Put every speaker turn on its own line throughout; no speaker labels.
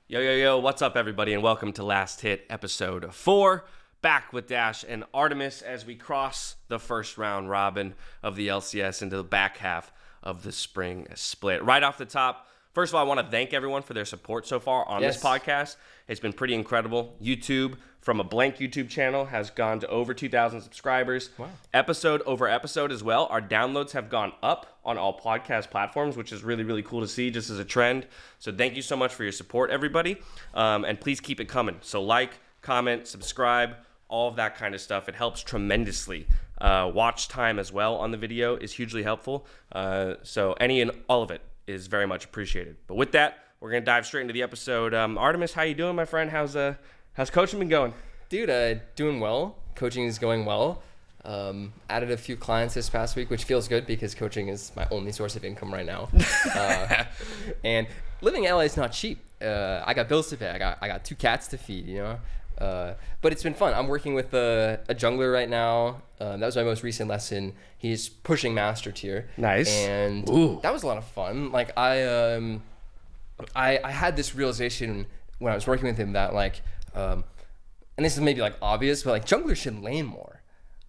Yo, what's up, everybody, and welcome to Last Hit, episode 4. Back with Dash and Artemis as we cross the first round robin of the LCS into the back half of the spring split. Right off the top, first of all, I want to thank everyone for their support so far on this podcast. It's been pretty incredible. YouTube, from a blank YouTube channel, has gone to over 2,000 subscribers.
Wow.
Episode over episode as well. Our downloads have gone up on all podcast platforms, which is really, really cool to see just as a trend. So thank you so much for your support, everybody. And please keep it coming. So like, comment, subscribe, all of that kind of stuff. It helps tremendously. Watch time as well on the video is hugely helpful. So any and all of it is very much appreciated. But with that, we're going to dive straight into the episode. Artemis, how you doing, my friend? How's coaching been going?
Dude, doing well. Coaching is going well. Added a few clients this past week, which feels good because coaching is my only source of income right now. And living in LA is not cheap. I got bills to pay. I got 2 cats to feed, you know. But it's been fun. I'm working with a jungler right now. That was my most recent lesson. He's pushing master tier.
Nice.
And that was a lot of fun. Like I had this realization when I was working with him that like, and this is maybe like obvious, but like junglers should lane more.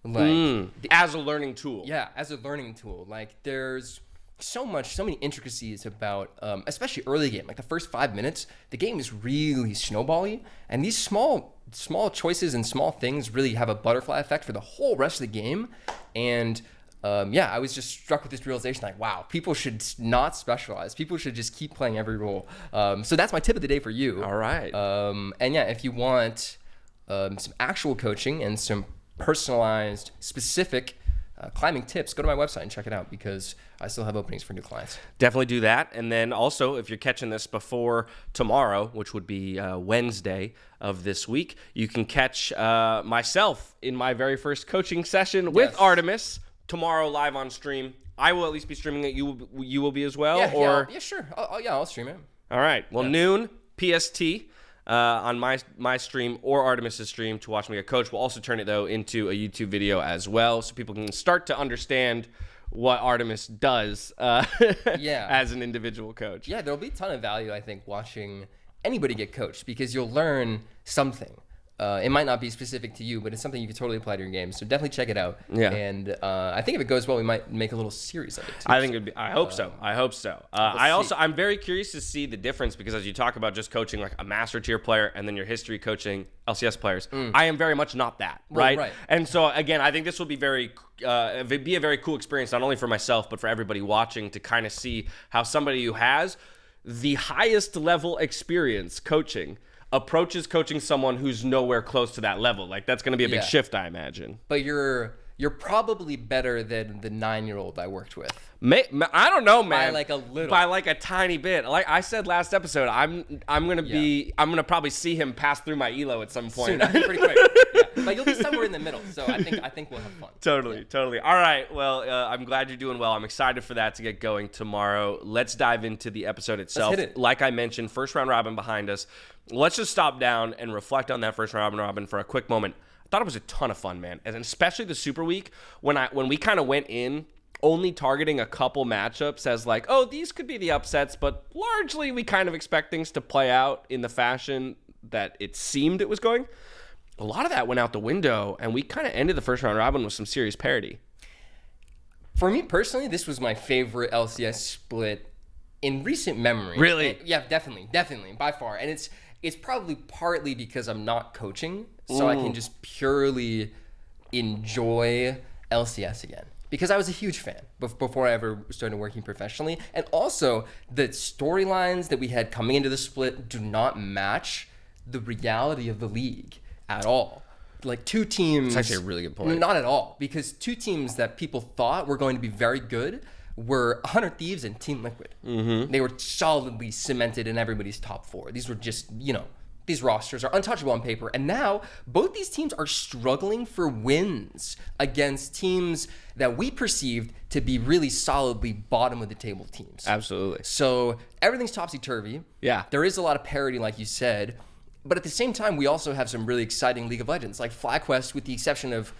Like
as a learning tool.
Yeah, as a learning tool. Like there's so many intricacies about, especially early game. Like the first 5 minutes, the game is really snowbally, and these small choices and small things really have a butterfly effect for the whole rest of the game. And I was just struck with this realization, like, wow, people should not specialize. People should just keep playing every role. So that's my tip of the day for you.
All right.
And yeah, if you want some actual coaching and some personalized, specific climbing tips, go to my website and check it out because I still have openings for new clients.
Definitely do that. And then also, if you're catching this before tomorrow, which would be Wednesday of this week, you can catch myself in my very first coaching session with Artemis tomorrow live on stream. I will at least be streaming it. You will be as well?
Yeah, sure. I'll stream it.
All right. Well, noon PST on my stream or Artemis's stream to watch me get coach. We'll also turn it, though, into a YouTube video as well so people can start to understand what Artemis does as an individual coach.
Yeah, there'll be a ton of value, I think, watching anybody get coached because you'll learn something. It might not be specific to you, but it's something you can totally apply to your game. So definitely check it out. Yeah. And I think if it goes well, we might make a little series of it too.
I hope so. I'm very curious to see the difference because as you talk about just coaching like a master tier player and then your history coaching LCS players, I am very much not that, right?
Right.
And so again, I think this will be a very cool experience, not only for myself, but for everybody watching to kind of see how somebody who has the highest level experience coaching approaches coaching someone who's nowhere close to that level. Like that's going to be a big shift, I imagine.
But you're probably better than the 9-year-old I worked with.
I don't know, man.
By like a little.
By like a tiny bit. Like I said last episode, I'm gonna probably see him pass through my elo at some point.
Soon, pretty quick. Yeah. But you'll be somewhere in the middle. So I think we'll have fun.
Totally. All right. Well, I'm glad you're doing well. I'm excited for that to get going tomorrow. Let's dive into the episode itself.
Let's hit it.
Like I mentioned, first round robin behind us. Let's just stop down and reflect on that first round robin for a quick moment. I thought it was a ton of fun, man, and especially the Super Week when we kind of went in only targeting a couple matchups as like, oh, these could be the upsets, but largely we kind of expect things to play out in the fashion that it seemed it was going. A lot of that went out the window, and we kind of ended the first round robin with some serious parity.
For me personally, this was my favorite LCS split in recent memory.
Really?
Yeah, definitely, by far, and it's probably partly because I'm not coaching, so I can just purely enjoy LCS again. Because I was a huge fan before I ever started working professionally. And also, the storylines that we had coming into the split do not match the reality of the league at all. Like 2 teams...
That's actually a really good point.
Not at all. Because 2 teams that people thought were going to be very good were 100 Thieves and Team Liquid. Mm-hmm. They were solidly cemented in everybody's top 4. These were just, these rosters are untouchable on paper. And now both these teams are struggling for wins against teams that we perceived to be really solidly bottom of the table teams.
Absolutely.
So everything's topsy-turvy.
Yeah.
There is a lot of parity, like you said. But at the same time, we also have some really exciting League of Legends, like FlyQuest, with the exception of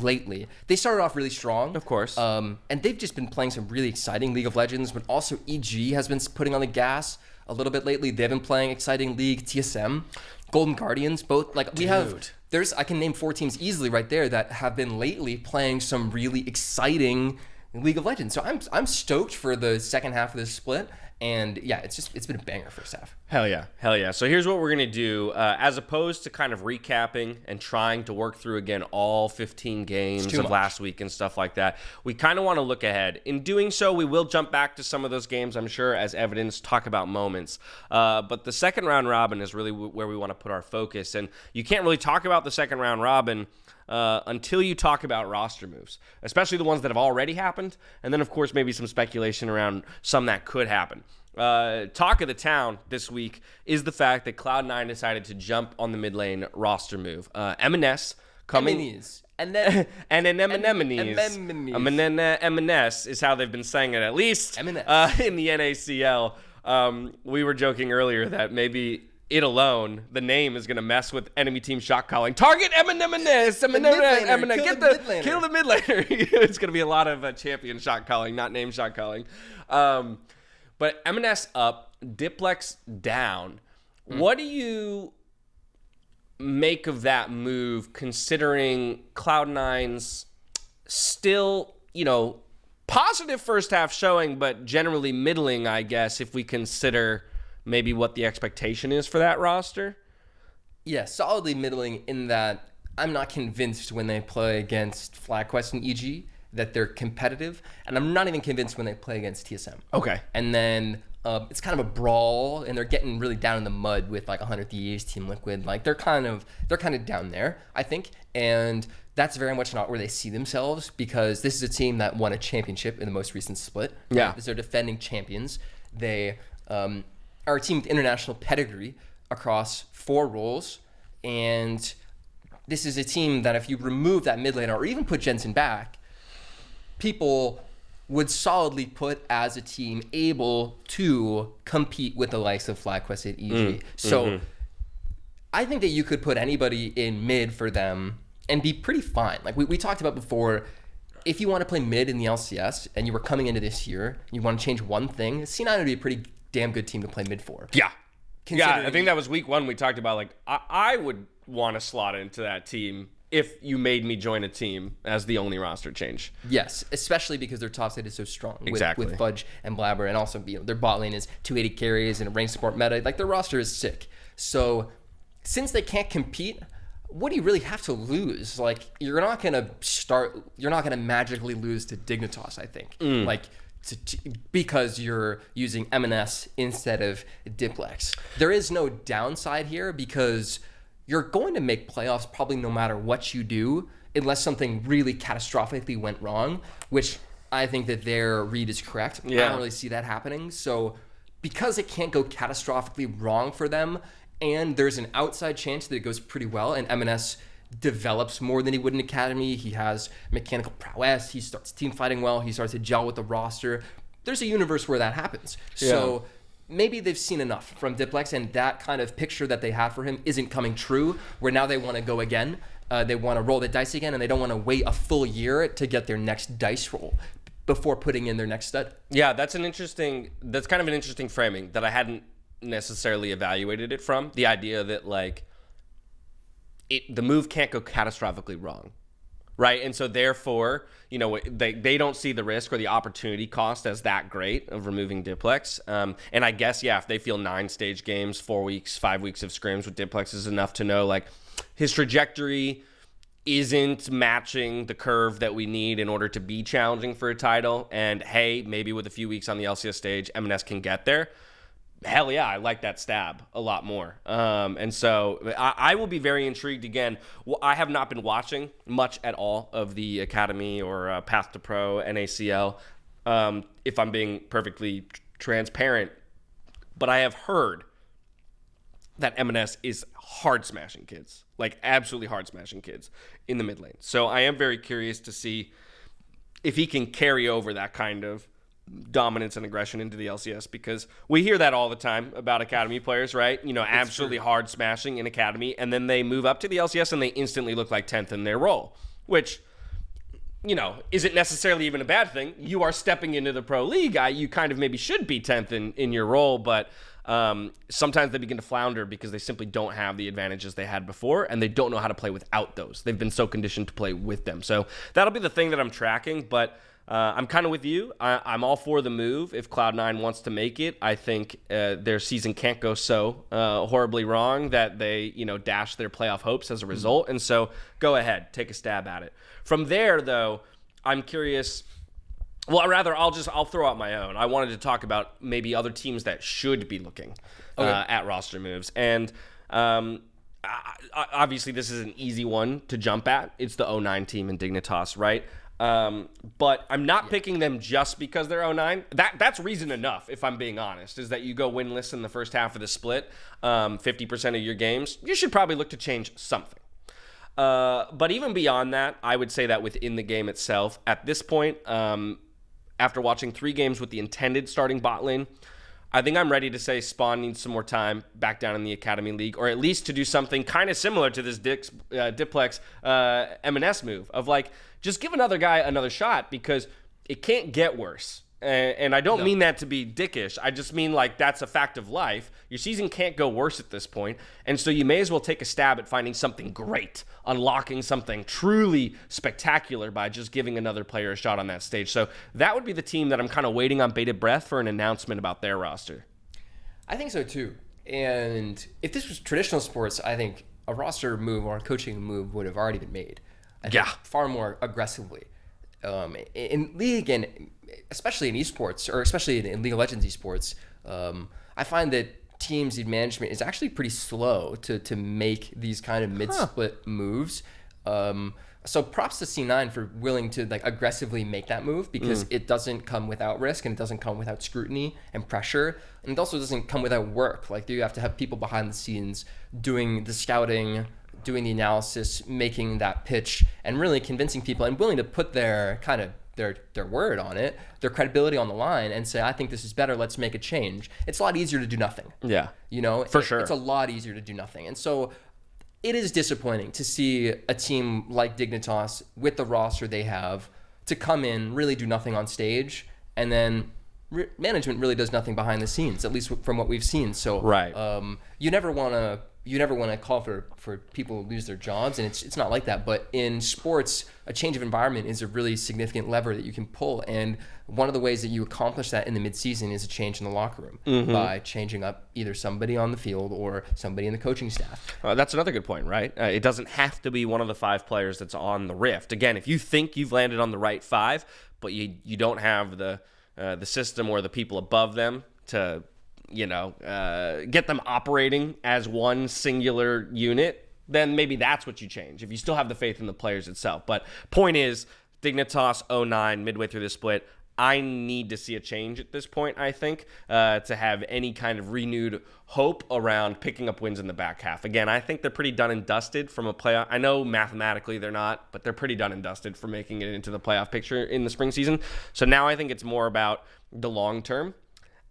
lately. They started off really strong.
Of course.
And they've just been playing some really exciting League of Legends, but also EG has been putting on the gas a little bit lately. They've been playing exciting league. TSM, Golden Guardians, both. Like we have, I can name 4 teams easily right there that have been lately playing some really exciting League of Legends. So I'm stoked for the second half of this split. And yeah, it's been a banger first half.
Hell yeah. So here's what we're going to do. As opposed to kind of recapping and trying to work through again all 15 games of last week and stuff like that, we kind of want to look ahead. In doing so, we will jump back to some of those games, I'm sure, as evidence, talk about moments. But the second round robin is really where we want to put our focus. And you can't really talk about the second round robin until you talk about roster moves, especially the ones that have already happened, and then, of course, maybe some speculation around some that could happen. Talk of the town this week is the fact that Cloud9 decided to jump on the mid lane roster move. M&S coming...
And then
M&S is how they've been saying it, at least in the NACL. We were joking earlier that maybe it alone, the name, is going to mess with enemy team shot calling. Target M&S, kill the mid laner. It's going to be a lot of champion shot calling, not name shot calling. But M&S up, Diplex down. What do you make of that move, considering Cloud9's still, positive first half showing, but generally middling, I guess, if we consider maybe what the expectation is for that roster?
Yeah, solidly middling in that I'm not convinced when they play against FlagQuest and EG that they're competitive, and I'm not even convinced when they play against TSM.
Okay.
And then it's kind of a brawl, and they're getting really down in the mud with like 100 Thieves, Team Liquid. Like they're kind of down there, I think, and that's very much not where they see themselves, because this is a team that won a championship in the most recent split.
Yeah.
They're defending champions. They are a team with international pedigree across 4 roles, and this is a team that if you remove that mid laner or even put Jensen back, people would solidly put as a team able to compete with the likes of FlagQuest and EG. So I think that you could put anybody in mid for them and be pretty fine. Like we talked about before, if you want to play mid in the LCS and you were coming into this year, you want to change one thing, C9 would be a pretty damn good team to play mid for.
Yeah. Yeah, I think that was week 1 we talked about, like, I would want to slot into that team if you made me join a team as the only roster change.
Yes, especially because their top side is so strong.
Exactly.
With Fudge and Blabber, and also their bot lane is 280 carries and a range support meta. Like, their roster is sick. So since they can't compete, what do you really have to lose? Like, you're not going to magically lose to Dignitas, I think. Like, because you're using M&S instead of Diplex. There is no downside here because you're going to make playoffs probably no matter what you do, unless something really catastrophically went wrong, which I think that their read is correct.
Yeah.
I don't really see that happening. So because it can't go catastrophically wrong for them, and there's an outside chance that it goes pretty well, and M&S develops more than he would in Academy. He has mechanical prowess. He starts team fighting well. He starts to gel with the roster. There's a universe where that happens.
Yeah.
So maybe they've seen enough from Diplex, and that kind of picture that they have for him isn't coming true, where now they want to go again. They want to roll the dice again, and they don't want to wait a full year to get their next dice roll before putting in their next stud.
Yeah, that's kind of an interesting framing that I hadn't necessarily evaluated it from. The idea that, like, the move can't go catastrophically wrong, right? And so therefore, they don't see the risk or the opportunity cost as that great of removing Diplex. And I guess, yeah, if they feel 9 stage games, 4 weeks, 5 weeks of scrims with Diplex is enough to know, like, his trajectory isn't matching the curve that we need in order to be challenging for a title. And hey, maybe with a few weeks on the LCS stage, M&S can get there. Hell yeah, I like that stab a lot more. And so I will be very intrigued again. I have not been watching much at all of the Academy or Path to Pro NACL, if I'm being perfectly transparent. But I have heard that M&S is hard smashing kids, like absolutely hard smashing kids in the mid lane. So I am very curious to see if he can carry over that kind of dominance and aggression into the LCS, because we hear that all the time about Academy players, right? Absolutely hard smashing in Academy, and then they move up to the LCS and they instantly look like 10th in their role, which, isn't necessarily even a bad thing. You are stepping into the pro league. You kind of maybe should be 10th in your role, but sometimes they begin to flounder because they simply don't have the advantages they had before, and they don't know how to play without those. They've been so conditioned to play with them. So that'll be the thing that I'm tracking, but I'm kind of with you. I'm all for the move. If Cloud9 wants to make it, I think their season can't go so horribly wrong that they, dash their playoff hopes as a result. And so go ahead, take a stab at it. From there, though, I'm curious. Well, rather, I'll throw out my own. I wanted to talk about maybe other teams that should be looking at roster moves. And obviously, this is an easy one to jump at. It's the 09 team in Dignitas, right? But I'm not picking them just because they're 09. That's reason enough, if I'm being honest, is that you go winless in the first half of the split, 50% of your games. You should probably look to change something. But even beyond that, I would say that within the game itself, at this point, after watching 3 games with the intended starting bot lane, I think I'm ready to say Spawn needs some more time back down in the Academy League, or at least to do something kind of similar to this Diplex M&S move of just give another guy another shot, because it can't get worse. And I don't mean that to be dickish. I just mean that's a fact of life. Your season can't go worse at this point. And so you may as well take a stab at finding something great, unlocking something truly spectacular by just giving another player a shot on that stage. So that would be the team that I'm kind of waiting on bated breath for an announcement about their roster.
I think so too. And if this was traditional sports, I think a roster move or a coaching move would have already been made. I think far more aggressively. In League, and especially in esports, or especially in League of Legends esports, I find that teams' management is actually pretty slow to make these kind of mid-split moves. So props to C9 for willing to aggressively make that move, because it doesn't come without risk, and it doesn't come without scrutiny and pressure, and it also doesn't come without work. You have to have people behind the scenes doing the scouting, doing the analysis, making that pitch, and really convincing people and willing to put their kind of their word on it, their credibility on the line, and say, I think this is better, let's make a change. It's a lot easier to do nothing.
Yeah.
For
sure.
It's a lot easier to do nothing. And so it is disappointing to see a team like Dignitas with the roster they have to come in, really do nothing on stage, and then management really does nothing behind the scenes, at least from what we've seen. So you never want to call for people to lose their jobs, and it's not like that. But in sports, a change of environment is a really significant lever that you can pull. And one of the ways that you accomplish that in the midseason is a change in the locker room by changing up either somebody on the field or somebody in the coaching staff.
That's another good point, right? It doesn't have to be one of the 5 players that's on the Rift. Again, if you think you've landed on the right 5, but you don't have the system or the people above them to get them operating as one singular unit, then maybe that's what you change, if you still have the faith in the players itself. But point is, Dignitas 09, midway through the split, I need to see a change at this point, I think, to have any kind of renewed hope around picking up wins in the back half. Again, I think they're pretty done and dusted from a playoff. I know mathematically they're not, but they're pretty done and dusted for making it into the playoff picture in the spring season. So now I think it's more about the long term.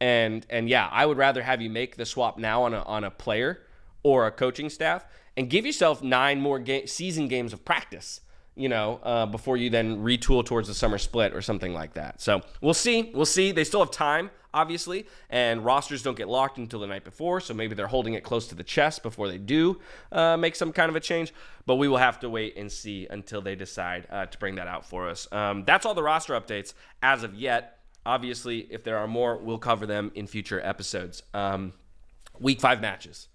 And yeah, I would rather have you make the swap now on a player or a coaching staff and give yourself 9 more season games of practice, before you then retool towards the summer split or something like that. So we'll see. They still have time, obviously, and rosters don't get locked until the night before, so maybe they're holding it close to the chest before they do make some kind of a change. But we will have to wait and see until they decide to bring that out for us. That's all the roster updates as of yet. Obviously, if there are more, we'll cover them in future episodes. Week 5 matches.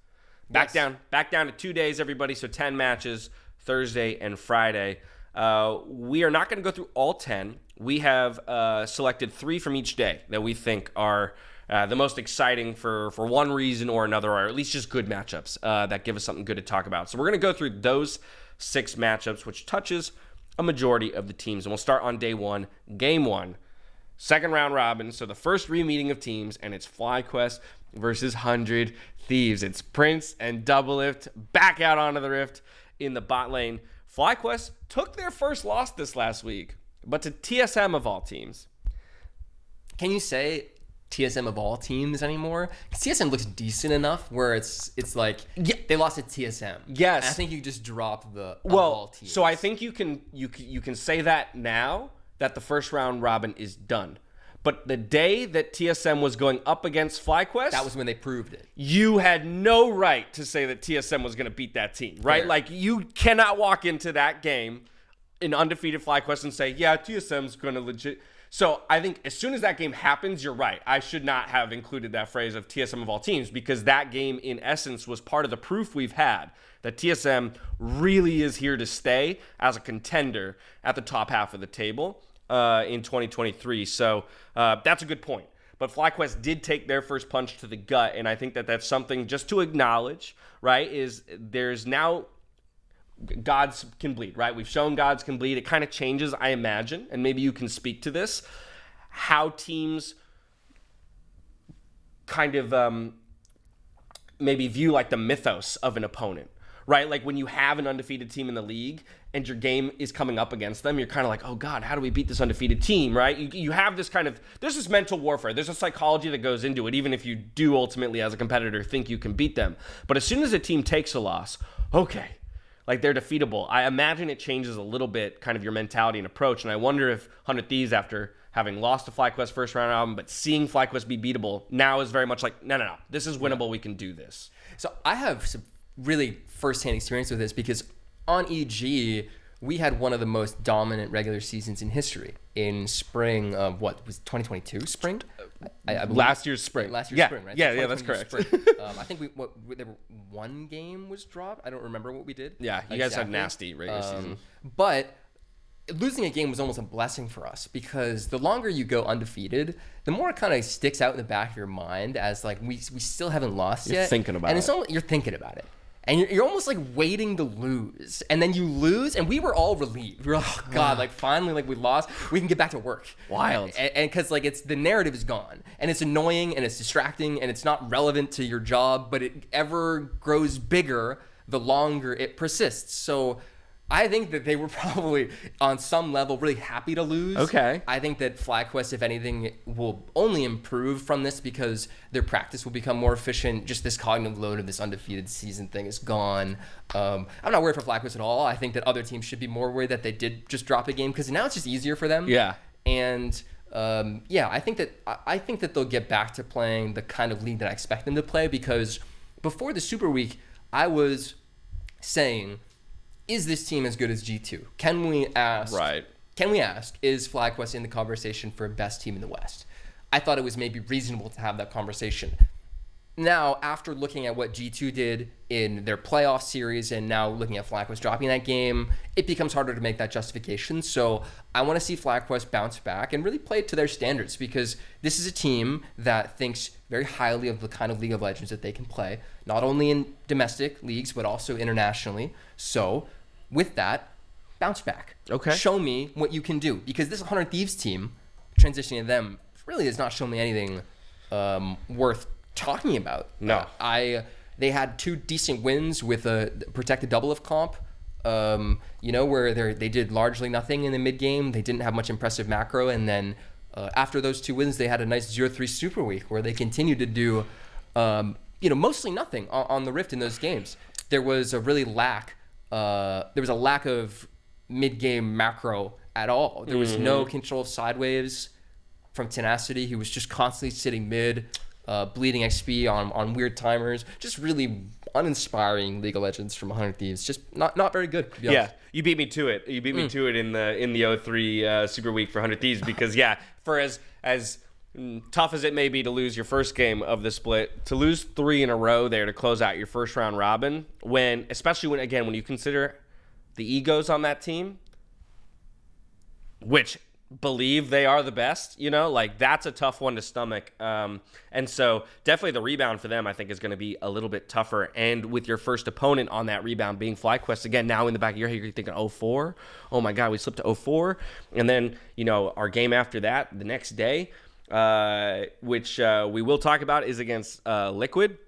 Back down to 2 days, everybody. So 10 matches, Thursday and Friday. We are not going to go through all 10. We have selected 3 from each day that we think are the most exciting for one reason or another, or at least just good matchups that give us something good to talk about. So we're going to go through those 6 matchups, which touches a majority of the teams. And we'll start on day 1, game 1. Second round robin, so the first re-meeting of teams, and it's FlyQuest versus 100 Thieves. It's Prince and Doublelift back out onto the Rift in the bot lane. FlyQuest took their first loss this last week, but to TSM of all teams.
Can you say TSM of all teams anymore? Because TSM looks decent enough where it's like they lost to TSM.
Yes,
and I think you just dropped the
all teams. So I think you can say that now that the first round robin is done. But the day that TSM was going up against FlyQuest,
That was when they proved it.
you had no right to say that TSM was going to beat that team, right?
Fair.
Like, you cannot walk into that game in undefeated FlyQuest and say, yeah, TSM's going to legit. So I think as soon as that game happens, you're right. I should not have included that phrase of TSM of all teams, because that game, in essence, was part of the proof we've had that TSM really is here to stay as a contender at the top half of the table in 2023. So that's a good point. But FlyQuest did take their first punch to the gut, and I think that that's something just to acknowledge, right, is there's now gods can bleed, right? We've shown gods can bleed. It kind of changes, I imagine, and maybe you can speak to this, how teams kind of maybe view like the mythos of an opponent, right? Like when you have an undefeated team in the league and your game is coming up against them, you're kind of like, oh God, how do we beat this undefeated team, right? You have this kind of, there's this mental warfare. There's a psychology that goes into it, even if you do ultimately as a competitor think you can beat them. But as soon as a team takes a loss, okay, like they're defeatable. I imagine it changes a little bit kind of your mentality and approach. And I wonder if 100 Thieves, after having lost to FlyQuest first round album, but seeing FlyQuest be beatable, now is very much like, no. This is winnable. We can do this.
So I have some really firsthand experience with this, because on EG, we had one of the most dominant regular seasons in history in spring of what was 2022 spring? I believe.
Last year's spring.
Last year's spring, right?
Yeah,
So
that's correct.
spring. I think there were one game was dropped. I don't remember what we did.
Yeah, you guys had nasty regular season.
But losing a game was almost a blessing for us, because the longer you go undefeated, the more it kind of sticks out in the back of your mind as like we still haven't lost yet.
You're thinking about
and
it.
It's almost, you're thinking about it. And you're almost like waiting to lose. And then you lose, and we were all relieved. We were like, oh God, like finally, like we lost. We can get back to work.
Wild.
And because like the narrative is gone. And it's annoying, and it's distracting, and it's not relevant to your job, but it ever grows bigger the longer it persists. So I think that they were probably on some level really happy to lose.
Okay.
I think that FlyQuest, if anything, will only improve from this, because their practice will become more efficient. Just this cognitive load of this undefeated season thing is gone. I'm not worried for FlyQuest at all. I think that other teams should be more worried that they did just drop a game, because now it's just easier for them.
Yeah.
And I think that they'll get back to playing the kind of league that I expect them to play, because before the Super Week, I was saying, is this team as good as G2? Can we ask?
Right.
Can we ask, is FlyQuest in the conversation for best team in the West? I thought it was maybe reasonable to have that conversation. Now, after looking at what G2 did in their playoff series, and now looking at FlyQuest dropping that game, it becomes harder to make that justification. So I want to see FlyQuest bounce back and really play it to their standards, because this is a team that thinks very highly of the kind of League of Legends that they can play, not only in domestic leagues, but also internationally. So with that, bounce back.
Okay.
Show me what you can do, because this 100 Thieves team, transitioning to them, really has not shown me anything worth talking about.
No.
They had 2 decent wins with a protected double of comp, where they did largely nothing in the mid game. They didn't have much impressive macro, and then after those 2 wins, they had a nice 0-3 Super Week where they continued to do mostly nothing on the Rift in those games. There was a lack of mid game macro at all. There was no control of sideways from Tenacity, who was just constantly sitting mid, bleeding XP on weird timers. Just really uninspiring League of Legends from 100 Thieves. Just not very good, to be honest.
Yeah, you beat me to it. You beat me to it in the 03 Super Week for 100 Thieves, because for as tough as it may be to lose your first game of the split, to lose 3 in a row there to close out your first round robin, especially when you consider the egos on that team, which believe they are the best, that's a tough one to stomach. And so definitely the rebound for them, I think, is going to be a little bit tougher. And with your first opponent on that rebound being FlyQuest, again, now in the back of your head, you're thinking 0-4. Oh my God, we slipped to 0-4. And then, our game after that, the next day, which we will talk about, is against Liquid.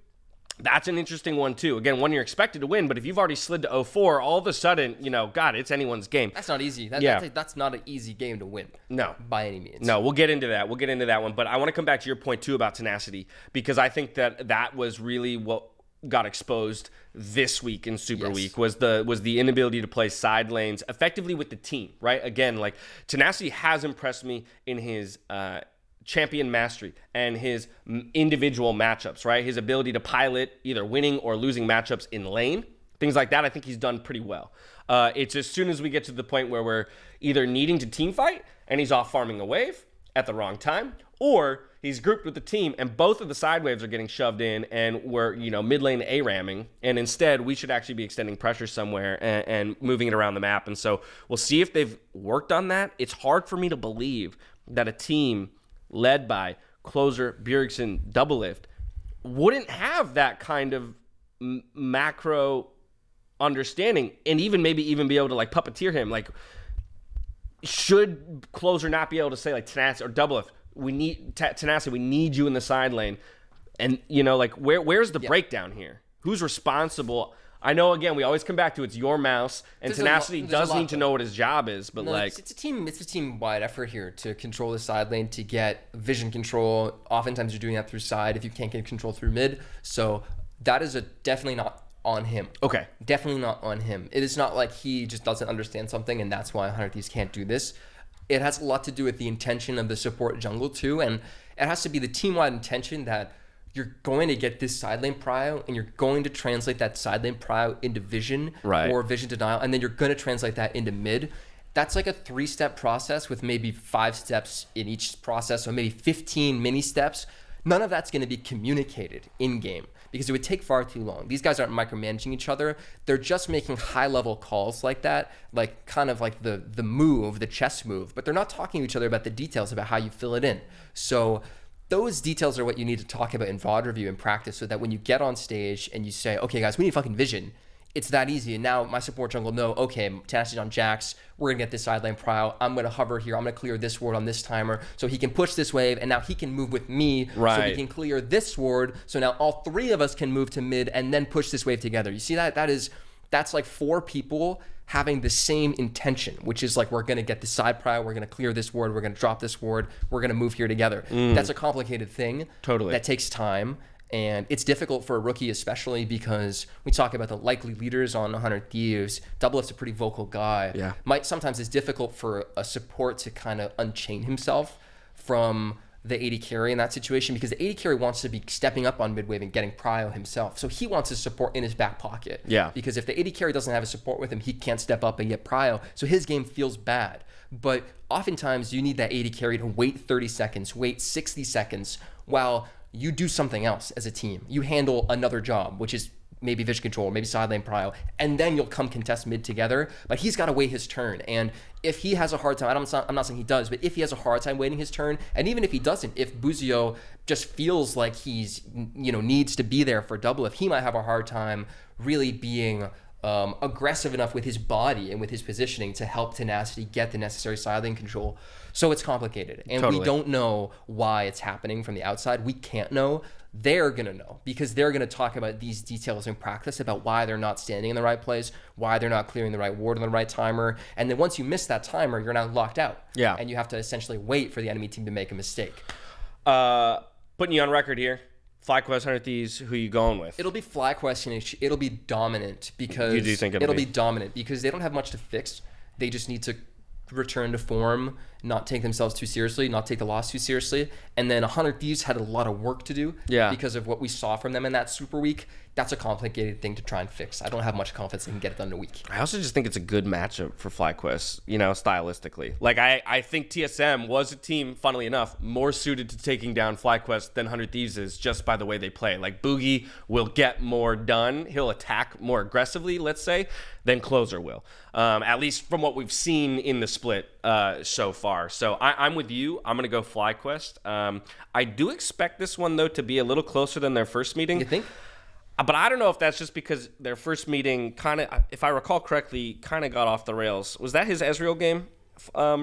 That's an interesting one, too. Again, one you're expected to win, but if you've already slid to 0-4, all of a sudden, God, it's anyone's game.
That's not easy. That's not an easy game to win.
No.
By any means.
No, we'll get into that. We'll get into that one. But I want to come back to your point, too, about Tenacity, because I think that was really what got exposed this week in Super Week was the inability to play side lanes effectively with the team, right? Again, like Tenacity has impressed me in his champion mastery and his individual matchups, right? His ability to pilot either winning or losing matchups in lane, things like that, I think he's done pretty well. It's as soon as we get to the point where we're either needing to team fight and he's off farming a wave at the wrong time, or he's grouped with the team and both of the side waves are getting shoved in and we're, mid lane A-ramming, and instead we should actually be extending pressure somewhere and moving it around the map. And so we'll see if they've worked on that. It's hard for me to believe that a team led by Closer, Bjergsen, Doublelift wouldn't have that kind of macro understanding and maybe be able to like puppeteer him. Like, should Closer not be able to say like Tenacity or Doublelift, we need Tenacity, we need you in the side lane, and where's the breakdown here? Who's responsible? I know, again, we always come back to it's your mouse, and Tenacity does need to know what his job is, but
it's a team-wide effort here to control the side lane, to get vision control. Oftentimes you're doing that through side if you can't get control through mid. So that is definitely not on him.
Okay.
Definitely not on him. It is not like he just doesn't understand something and that's why 100 Thieves can't do this. It has a lot to do with the intention of the support jungle too, and it has to be the team-wide intention that you're going to get this side lane prio and you're going to translate that side lane prio into vision or vision denial, and then you're going to translate that into mid. That's like a 3-step process with maybe 5 steps in each process, so maybe 15 mini steps. None of that's going to be communicated in game because it would take far too long. These guys aren't micromanaging each other. They're just making high-level calls like that, like kind of like the move, the chess move, but they're not talking to each other about the details about how you fill it in. So those details are what you need to talk about in VOD review and practice, so that when you get on stage and you say, okay, guys, we need fucking vision, it's that easy. And now my support jungle know, okay, Tenacity's on Jax, we're going to get this side lane prio, I'm going to hover here, I'm going to clear this ward on this timer, so he can push this wave, and now he can move with me, so we can clear this ward, so now all 3 of us can move to mid and then push this wave together. You see that? That's like 4 people having the same intention, which is like, we're going to get the side prio, we're going to clear this ward, we're going to drop this ward, we're going to move here together. That's a complicated thing. Totally. That takes time, and it's difficult for a rookie, especially because we talk about the likely leaders on 100 Thieves. Doublelift's a pretty vocal guy. Yeah. Sometimes it's difficult for a support to kind of unchain himself from the AD carry in that situation, because the AD carry wants to be stepping up on mid wave and getting prio himself. So he wants his support in his back pocket. Yeah. Because if the AD carry doesn't have a support with him, he can't step up and get prio. So his game feels bad. But oftentimes you need that AD carry to wait 30 seconds, wait 60 seconds while you do something else as a team. You handle another job, which is maybe vision control, maybe side lane prio, and then you'll come contest mid together. But he's got to wait his turn. And if he has a hard time, I'm not saying he does, but if he has a hard time waiting his turn, and even if he doesn't, if Buzio just feels like he's, needs to be there for Doublelift, he might have a hard time really being aggressive enough with his body and with his positioning to help Tenacity get the necessary side lane control. So it's complicated, and we don't know why it's happening from the outside. We can't know. They're going to know, because they're going to talk about these details in practice about why they're not standing in the right place, why they're not clearing the right ward on the right timer. And then once you miss that timer, you're now locked out. Yeah. And you have to essentially wait for the enemy team to make a mistake.
Putting you on record here. FlyQuest 100 Thieves, who you going with?
It'll be FlyQuest, and it'll be dominant, because
you do think it'll
be dominant because they don't have much to fix. They just need to return to form, not take themselves too seriously, not take the loss too seriously. And then 100 Thieves had a lot of work to do because of what we saw from them in that Super Week. That's a complicated thing to try and fix. I don't have much confidence they can get it done in a week.
I also just think it's a good matchup for FlyQuest, stylistically. Like, I think TSM was a team, funnily enough, more suited to taking down FlyQuest than 100 Thieves is, just by the way they play. Like, Boogie will get more done. He'll attack more aggressively, let's say, than Closer will. At least from what we've seen in the split so far. So I'm with you. I'm going to go FlyQuest. I do expect this one, though, to be a little closer than their first meeting.
You think?
But I don't know if that's just because their first meeting kind of, if I recall correctly, kind of got off the rails. Was that his Ezreal game?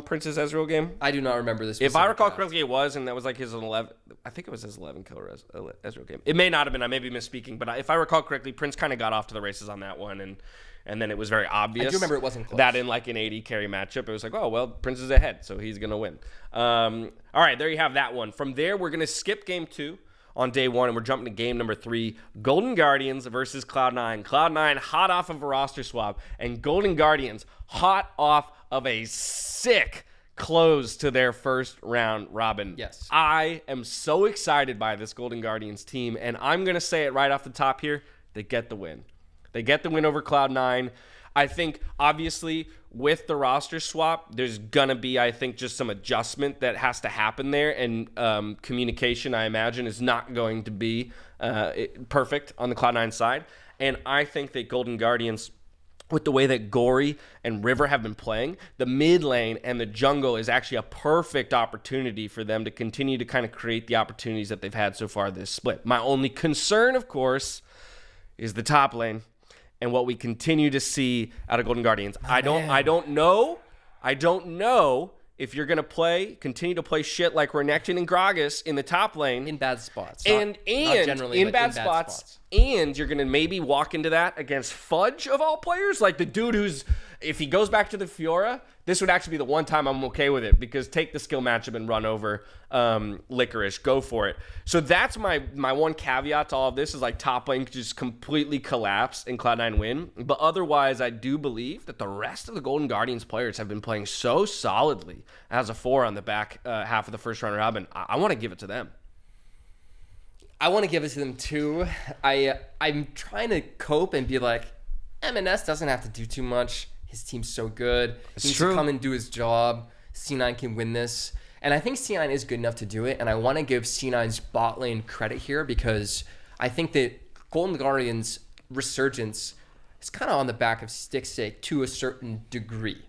Prince's Ezreal game?
I do not remember this.
If I recall correctly, it was, and that was like his 11. I think it was his 11 killer Ezreal game. It may not have been. I may be misspeaking, but if I recall correctly, Prince kind of got off to the races on that one, and then it was very obvious.
I do remember it wasn't close.
That in like an AD carry matchup, it was like, oh well, Prince is ahead, so he's gonna win. All right, there you have that one. From there, we're gonna skip game 2 on day 1, and we're jumping to game number 3, Golden Guardians versus Cloud9. Cloud9 hot off of a roster swap, and Golden Guardians hot off of a sick close to their first round robin.
Yes.
I am so excited by this Golden Guardians team, and I'm going to say it right off the top here. They get the win. They get the win over Cloud9. I think, obviously, with the roster swap, there's going to be, I think, just some adjustment that has to happen there, and communication, I imagine, is not going to be perfect on the Cloud9 side. And I think that Golden Guardians, with the way that Gory and River have been playing, the mid lane and the jungle is actually a perfect opportunity for them to continue to kind of create the opportunities that they've had so far this split. My only concern, of course, is the top lane and what we continue to see out of Golden Guardians. I don't know if you're gonna continue to play shit like Renekton and Gragas in the top lane
in bad spots,
and in bad spots, and you're gonna maybe walk into that against Fudge of all players, like the dude who's, if he goes back to the Fiora, this would actually be the one time I'm okay with it, because take the skill matchup and run over Licorice, go for it. So that's my one caveat to all of this, is like top lane could just completely collapse and Cloud9 win. But otherwise, I do believe that the rest of the Golden Guardians players have been playing so solidly as a 4 on the back half of the first round robin. I want to give it to them.
I want to give it to them too. I'm trying to cope and be like, MNS doesn't have to do too much. His team's so good. He needs to come and do his job. C9 can win this. And I think C9 is good enough to do it. And I want to give C9's bot lane credit here, because I think that Golden Guardians' resurgence is kind of on the back of Stixxay to a certain degree.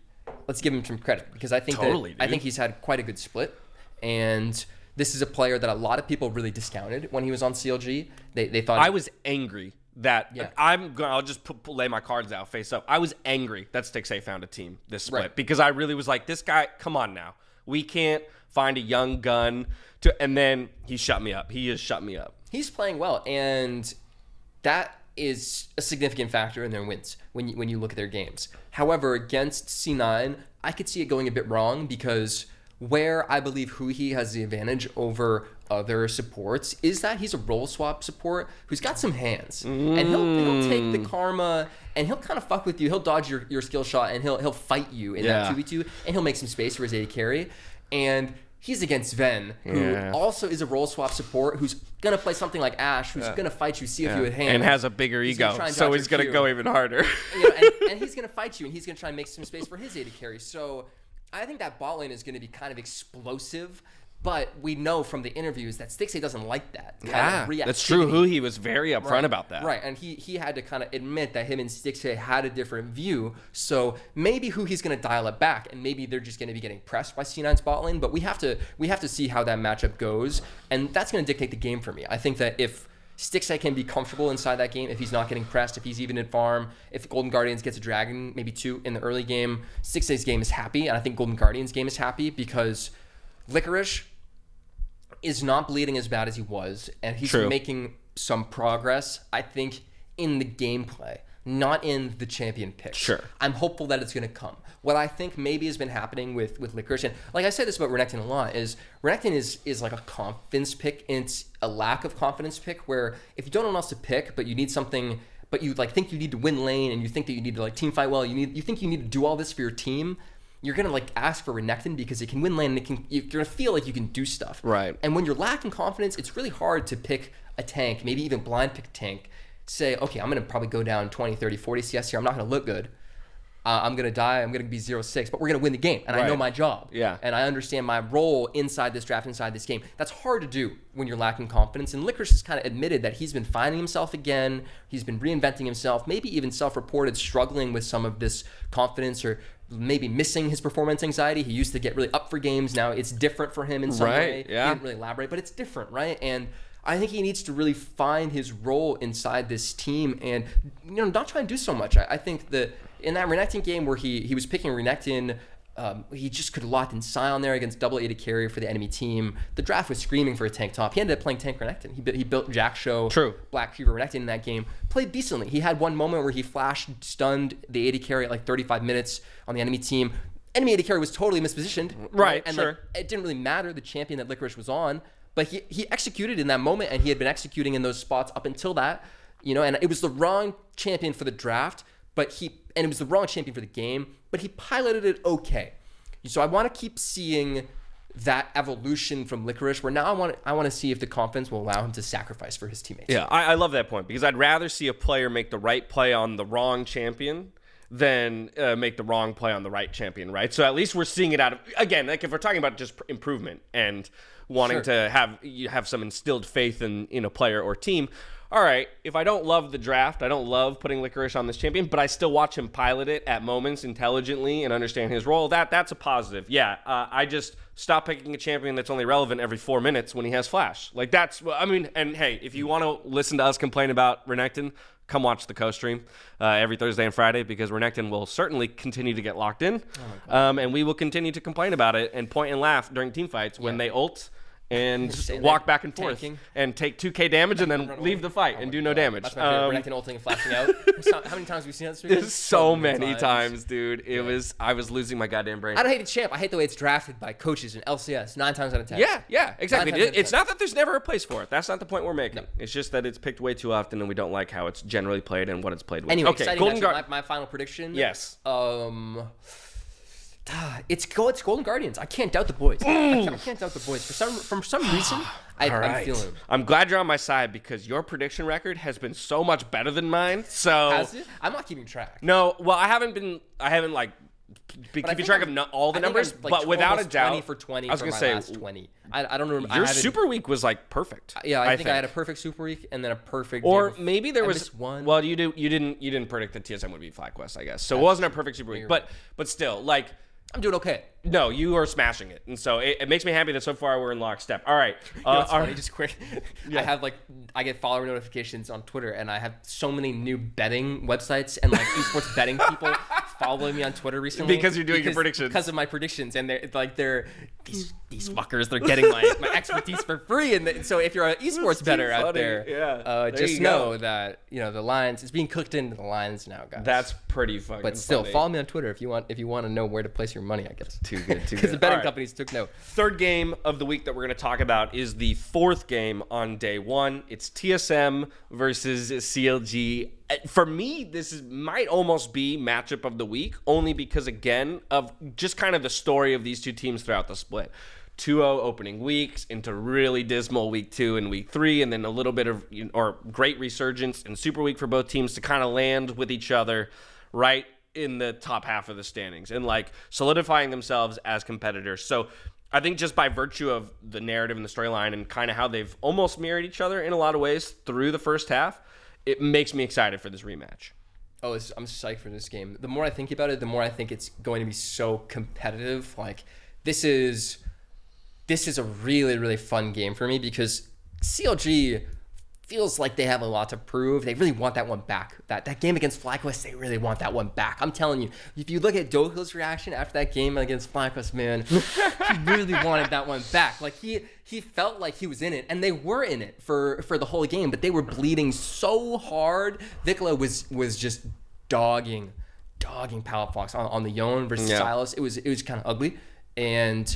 Let's give him some credit, because I think I think he's had quite a good split. And this is a player that a lot of people really discounted when he was on CLG. They thought
I was angry that I'll just lay my cards out face up. I was angry that Stixxay found a team this split, because I really was like, this guy, come on now. We can't find a young gun and then he shut me up. He has shut me up.
He's playing well, and that is a significant factor in their wins when you look at their games. However, against C9, I could see it going a bit wrong, because where I believe Huhi has the advantage over other supports is that he's a role swap support who's got some hands. And he'll take the karma and he'll kind of fuck with you. He'll dodge your skill shot and he'll fight you in that 2v2, and he'll make some space for his AD carry. And he's against Ven, who also is a role swap support, who's going to play something like Ashe, who's going to fight you, see if you with hands.
And has a bigger ego, so he's going to go even harder.
And he's going to fight you, and he's going to try and make some space for his AD carry. So I think that bot lane is going to be kind of explosive, but we know from the interviews that Stixxay doesn't like that.
Yeah, that's true. Huhi was very upfront about that.
Right, and he had to kind of admit that him and Stixxay had a different view. So maybe Huhi's going to dial it back, and maybe they're just going to be getting pressed by C9's bot lane. But we have to see how that matchup goes, and that's going to dictate the game for me. I think that if Stixxay can be comfortable inside that game, if he's not getting pressed, if he's even in farm, if Golden Guardians gets a dragon, maybe 2 in the early game, Stixxay's game is happy, and I think Golden Guardians' game is happy, because Licorice is not bleeding as bad as he was, and he's making some progress, I think, in the gameplay, not in the champion pick.
Sure.
I'm hopeful that it's going to come. What I think maybe has been happening with Licorice, and like I say this about Renekton a lot, is Renekton is like a confidence pick, and it's a lack of confidence pick, where if you don't know what else to pick, but you need something, but you like think you need to win lane, and you think that you need to like team fight well, you think you need to do all this for your team, you're gonna like ask for Renekton because it can win lane, and you're gonna feel like you can do stuff.
Right.
And when you're lacking confidence, it's really hard to pick a tank, maybe even blind pick a tank. Say, okay, I'm gonna probably go down 20, 30, 40 CS here. I'm not gonna look good. I'm gonna die. I'm gonna be 0-6, but we're gonna win the game, and I know my job.
Yeah.
And I understand my role inside this draft, inside this game. That's hard to do when you're lacking confidence. And Licorice has kind of admitted that he's been finding himself again. He's been reinventing himself. Maybe even self-reported struggling with some of this confidence, or maybe missing his performance anxiety. He used to get really up for games. Now it's different for him in some way.
Yeah.
He didn't really elaborate, but it's different, right? And I think he needs to really find his role inside this team, and not try and do so much. I think that in that Renekton game where he was picking Renekton, he just could have locked in Scion there against double AD carry for the enemy team. The draft was screaming for a tank top. He ended up playing tank Renekton. He built Jack Show, Black Creeper Renekton in that game. Played decently. He had one moment where he flashed, stunned the AD carry at like 35 minutes on the enemy team. Enemy AD carry was totally mispositioned.
Right,
and
sure.
Like, it didn't really matter the champion that Licorice was on. But he executed in that moment, and he had been executing in those spots up until that, and it was the wrong champion for the draft, and it was the wrong champion for the game, but he piloted it okay. So I want to keep seeing that evolution from Licorice, where now I want to see if the confidence will allow him to sacrifice for his teammates.
Yeah, I love that point, because I'd rather see a player make the right play on the wrong champion than make the wrong play on the right champion, right? So at least we're seeing it out of, again, like if we're talking about just improvement and wanting to have some instilled faith in a player or team. All right, if I don't love the draft, I don't love putting Licorice on this champion, but I still watch him pilot it at moments intelligently and understand his role, that's a positive. Yeah, I just stop picking a champion that's only relevant every 4 minutes when he has Flash. Like, that's, I mean, and hey, if you want to listen to us complain about Renekton, come watch the co-stream every Thursday and Friday, because Renekton will certainly continue to get locked in, and we will continue to complain about it and point and laugh during team fights when they ult and walk back and forth and take 2k damage and then leave the fight and do no damage.
That's my favorite. Renekton ulting and flashing out. How many times have we seen that stream?
So many times, dude. I was losing my goddamn brain.
I don't hate the champ. I hate the way it's drafted by coaches in LCS 9 times out of 10.
Yeah, exactly. It's not that there's never a place for it. That's not the point we're making. No. It's just that it's picked way too often and we don't like how it's generally played and what it's played with.
Anyway, okay, Golden Guardians. My final prediction.
Yes.
It's Golden Guardians. I can't doubt the boys. I can't doubt the boys. For some reason, I'm feeling them.
I'm glad you're on my side, because your prediction record has been so much better than mine. So
has it? I'm not keeping track.
No, well, I haven't been keeping track of all the numbers, but without a doubt,
20 for 20.
I was
gonna
say
last 20. I don't remember.
Your Super Week was like perfect.
Yeah, I think I had a perfect Super Week and then a perfect.
Or maybe there was
one.
Well, you didn't predict that TSM would be FlyQuest, I guess. So it wasn't a perfect Super Week, but still, like,
I'm doing okay.
No, you are smashing it, and so it makes me happy that so far we're in lockstep. All right,
it's funny, just quick. Yeah. I get follower notifications on Twitter, and I have so many new betting websites and like esports betting people following me on Twitter recently
because you're doing your predictions.
Because of my predictions, and they're these fuckers. They're getting my expertise for free, and so if you're an esports bettor out there, just know that the lines is being cooked into the lines now, guys.
That's pretty fucking.
But still,
funny.
Follow me on Twitter if you want to know where to place your money. I guess
too good.
Because the betting companies took note.
Third game of the week that we're going to talk about is the fourth game on day one. It's TSM versus CLG. For me, might almost be matchup of the week, only because, again, of just kind of the story of these two teams throughout the split. 2-0 opening weeks into really dismal week 2 and week 3, and then a little bit of or great resurgence in Super Week for both teams to kind of land with each other right in the top half of the standings and like solidifying themselves as competitors. So I think just by virtue of the narrative and the storyline and kind of how they've almost mirrored each other in a lot of ways through the first half, it makes me excited for this rematch.
I'm psyched for this game. The more I think about it, the more I think it's going to be so competitive. Like, this is a really, really fun game for me because CLG feels like they have a lot to prove. They really want that one back. That game against FlyQuest, they really want that one back. I'm telling you, if you look at Dokka's reaction after that game against FlyQuest, man, he really wanted that one back. Like, he felt like he was in it, and they were in it for the whole game, but they were bleeding so hard. Vikla was just dogging Palafox on the Yone versus Silas. It was kind of ugly, and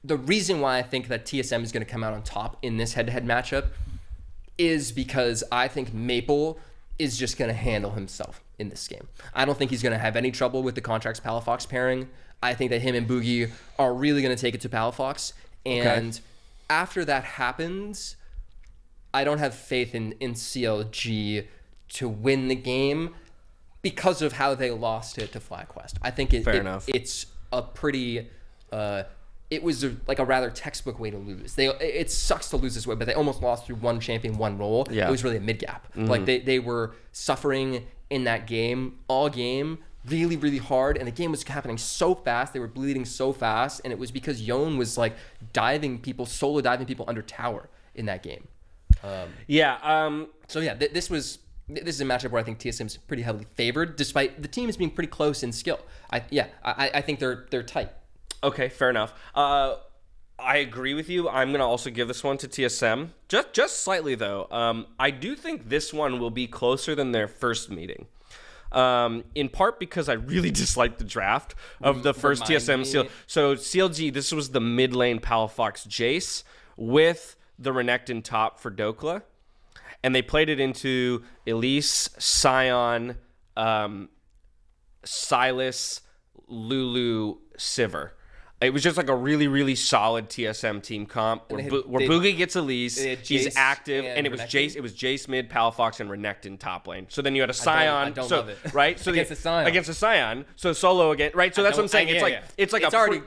the reason why I think that TSM is going to come out on top in this head-to-head matchup is because I think Maple is just going to handle himself in this game. I don't think he's going to have any trouble with the Contracts Palafox pairing. I think that him and Boogie are really going to take it to Palafox. And after that happens, I don't have faith in CLG to win the game because of how they lost it to FlyQuest. I think it's a pretty... it was like a rather textbook way to lose. It sucks to lose this way, but they almost lost through one champion, one role. Yeah. It was really a mid gap. Mm-hmm. Like they were suffering in that game all game, really, really hard, and the game was happening so fast. They were bleeding so fast, and it was because Yone was like solo diving people under tower in that game. This is a matchup where I think TSM is pretty heavily favored, despite the teams being pretty close in skill. I think they're tight.
Okay, fair enough. I agree with you. I'm going to also give this one to TSM. Just slightly, though. I do think this one will be closer than their first meeting. In part because I really disliked the draft of the first TSM CLG. So CLG, this was the mid lane Palafox Jace with the Renekton top for Dokla. And they played it into Elise, Sion, Silas, Lulu, Sivir. It was just like a really, really solid TSM team comp where Boogie gets Elise, he's active, and it was Jace mid, Palafox, and Renekton top lane. So then you had a Scion. I don't love it. Right? So against a Scion. So solo again, right? So that's what I'm saying. It's already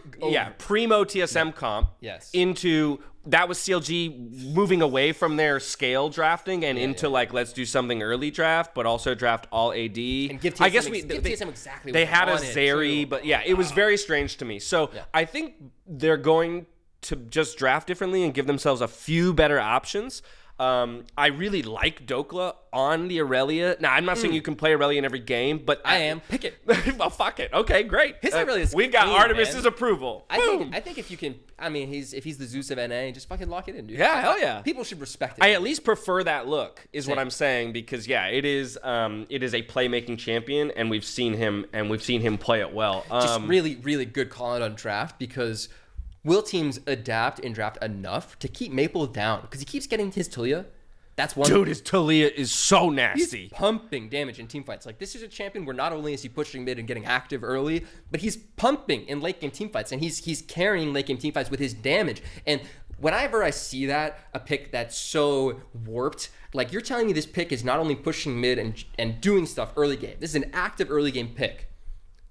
primo TSM comp into... That was CLG moving away from their scale drafting and into like, let's do something early draft, but also draft all AD.
And give TSM exactly what
they had a Zeri, but yeah, it was very strange to me. So I think they're going to just draft differently and give themselves a few better options. I really like Dokla on the Aurelia. Now, I'm not saying you can play Aurelia in every game, but
I am. Pick it.
Well, fuck it. Okay, great.
His Aurelia is
we've got Artemis's approval.
I think if you can, I mean, if he's the Zeus of NA, just fucking lock it in, dude.
Yeah, hell yeah.
People should respect it.
I at least prefer that look, is what I'm saying, because it is a playmaking champion, and we've seen him play it well.
Just really, really good call out on draft, because will teams adapt and draft enough to keep Maple down? Because he keeps getting his Talia. That's one.
Dude, his Talia is so nasty.
He's pumping damage in team fights. Like, this is a champion where not only is he pushing mid and getting active early, but he's pumping in late game team fights, and he's carrying late game team fights with his damage. And whenever I see that, a pick that's so warped, like, you're telling me this pick is not only pushing mid and doing stuff early game. This is an active early game pick.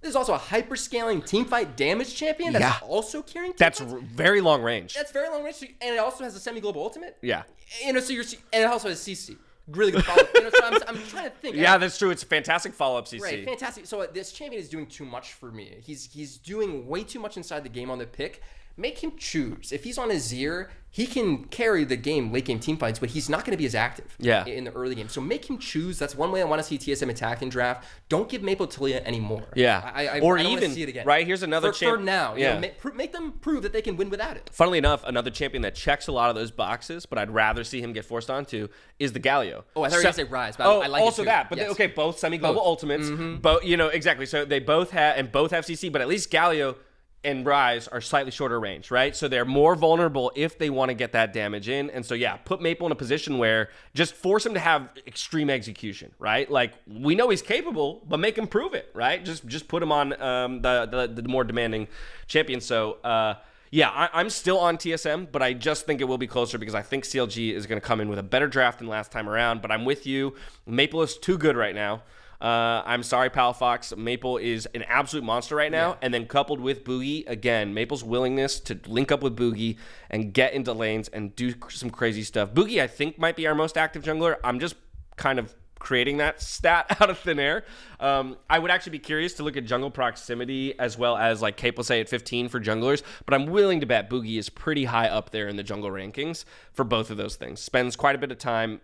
There's also a hyper-scaling teamfight damage champion that's also carrying teamfights.
That's very long range.
That's very long range, and it also has a semi-global ultimate.
Yeah.
And it also has CC. Really good follow-up. So I'm trying to think.
Yeah, that's true. It's a fantastic follow-up CC.
Right, fantastic. So this champion is doing too much for me. He's doing way too much inside the game on the pick. Make him choose. If he's on Azir, he can carry the game, late game team fights, but he's not going to be as active in the early game. So make him choose. That's one way I want to see TSM attack and draft. Don't give Maple Talia anymore.
Yeah.
I don't want to see it again.
Right, here's another champion.
For now. Yeah. Make them prove that they can win without it.
Funnily enough, another champion that checks a lot of those boxes, but I'd rather see him get forced onto, is the Galio.
Oh, I thought you were going to say Rise, but I like
also
it too.
that. But both semi-global ultimates. Mm-hmm. Both, exactly. So they both have CC, but at least Galio and Rise are slightly shorter range, right? So they're more vulnerable if they want to get that damage in. And so, put Maple in a position where just force him to have extreme execution, right? Like, we know he's capable, but make him prove it, right? Just put him on the more demanding champion. So, I'm still on TSM, but I just think it will be closer because I think CLG is going to come in with a better draft than last time around. But I'm with you. Maple is too good right now. I'm sorry, Palafox. Maple is an absolute monster right now. And then coupled with Boogie, again, Maple's willingness to link up with Boogie and get into lanes and do some crazy stuff. Boogie, I think, might be our most active jungler. I'm just kind of creating that stat out of thin air. I would actually be curious to look at jungle proximity as well as like Cape will say at 15 for junglers, but I'm willing to bet Boogie is pretty high up there in the jungle rankings for both of those things. Spends quite a bit of time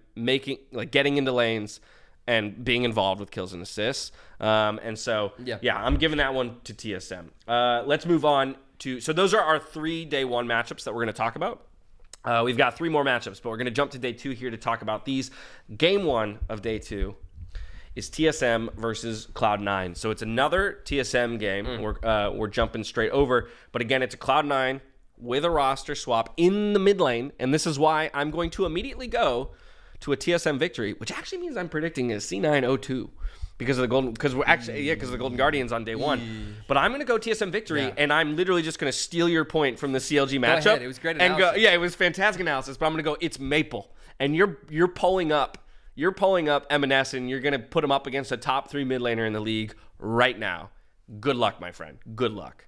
getting into lanes and being involved with kills and assists. I'm giving that one to TSM. Let's move on to... So those are our 3 day 1 matchups that we're going to talk about. We've got 3 more matchups, but we're going to jump to day 2 here to talk about these. Game 1 of day 2 is TSM versus Cloud9. So it's another TSM game. We're jumping straight over. But again, it's a Cloud9 with a roster swap in the mid lane. And this is why I'm going to immediately go to a TSM victory, which actually means I'm predicting a C9-02 because of the Golden Guardians on day 1. But I'm going to go TSM victory, and I'm literally just going to steal your point from the CLG matchup.
Go ahead. It was great analysis.
It was fantastic analysis. But I'm going to go. It's Maple, and you're pulling up M&S, and you're going to put him up against a top 3 mid laner in the league right now. Good luck, my friend. Good luck.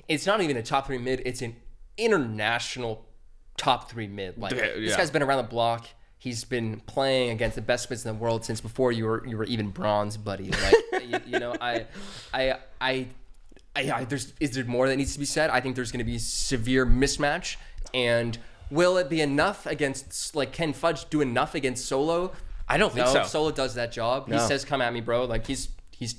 It's not even a top 3 mid. It's an international top 3 mid. This guy's been around the block. He's been playing against the best mids in the world since before you were even bronze, buddy. Like, is there more that needs to be said? I think there's going to be severe mismatch. And will it be enough against, like, can Fudge do enough against Solo?
I don't think so.
Solo does that job. No. He says, come at me, bro. Like, he's